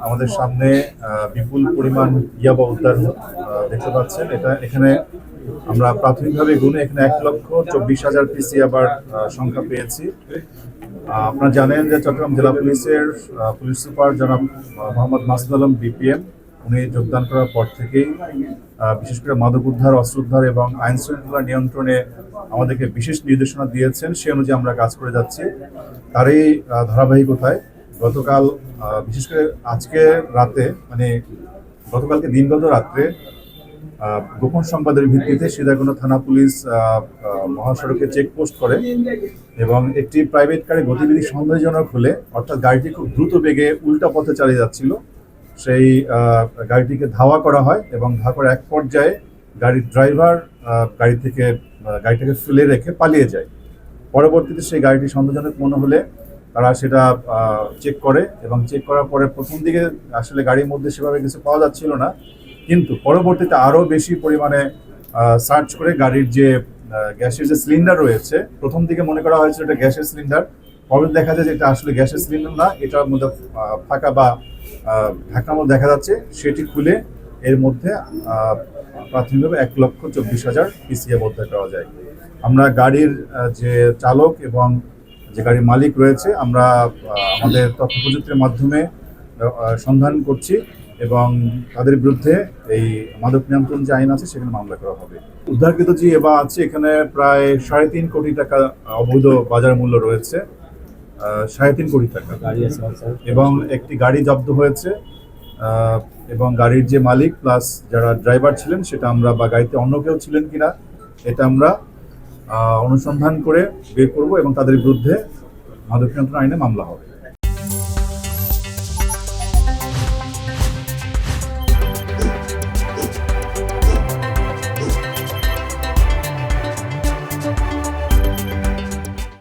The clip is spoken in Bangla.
আমাদের সামনে বিপুল পরিমাণ ইয়াবা উদ্ধার দেখতে পাচ্ছেন। এখানে আমরা প্রাথমিকভাবে গুনে এখানে 1,24,000 পিস ইয়াবার সংখ্যা পেয়েছি। আপনারা জানেন যে চট্টগ্রাম জেলা পুলিশের পুলিশ সুপার জনাব মোহাম্মদ মাসুদ আলম বিপিএম উনি যোগদান করার পর থেকেই বিশেষ করে মাদক উদ্ধার, অস্ত্র উদ্ধার এবং আইন শৃঙ্খলা নিয়ন্ত্রণে আমাদেরকে বিশেষ নির্দেশনা দিয়েছেন। সে অনুযায়ী আমরা কাজ করে যাচ্ছি। তারই ধারাবাহিকতায় গতকাল বিশেষ করে আজকে রাতে মানে গতকালকে দিনগত রাত্রে গোপন সংবাদের ভিত্তিতে সীতাকুণ্ড থানা পুলিশ মহাসড়কে চেকপোস্ট করে এবং একটি প্রাইভেট কারে গতিবিধি সন্দেহজনক হলে, অর্থাৎ গাড়িটি খুব দ্রুত বেগে উল্টা পথে চালিয়ে যাচ্ছিল, সেই গাড়িটিকে ধাওয়া করা হয় এবং ধাওয়া করার এক পর্যায়ে গাড়ির ড্রাইভার গাড়িটাকে ফেলে রেখে পালিয়ে যায়। পরবর্তীতে সেই গাড়িটি সন্দেহজনক মনে হলে তারা সেটা চেক করে এবং চেক করার পরে প্রথম দিকে আসলে গাড়ির মধ্যে সেভাবে কিছু পাওয়া যাচ্ছিল না, কিন্তু পরবর্তীতে আরও বেশি পরিমাণে সার্চ করে গাড়ির যে গ্যাসের যে সিলিন্ডার রয়েছে, প্রথম দিকে মনে করা হয়েছিল এটা গ্যাসের সিলিন্ডার, পরে দেখা যায় যে এটা আসলে গ্যাসের সিলিন্ডার না, এটার মধ্যে ফাঁকা বা ঢাকনার মধ্যে দেখা যাচ্ছে। সেটি খুলে এর মধ্যে প্রাথমিকভাবে 1,24,000 পিসিএ উদ্ধার করা যায়। আমরা গাড়ির যে চালক এবং যে গাড়ির মালিক রয়েছে আমরা আমাদের তথ্য প্রযুক্তির মাধ্যমে সন্ধান করছি এবং তাদের বিরুদ্ধে এই মাদক নিয়ন্ত্রণ যে আইন আছে সেখানে মামলা করা হবে। উদ্ধারকৃত যে এবা আছে এখানে প্রায় 3.5 কোটি টাকা অবৈধ বাজার মূল্য রয়েছে, 3.5 কোটি টাকা, এবং একটি গাড়ি জব্দ হয়েছে এবং গাড়ির যে মালিক প্লাস যারা ড্রাইভার ছিলেন সেটা আমরা, বা গাড়িতে অন্য কেউ ছিলেন কিনা এটা আমরা অনুসন্ধান করে বের করব এবং তাদের বিরুদ্ধে মাদক নিয়ন্ত্রণ আইনে মামলা হবে।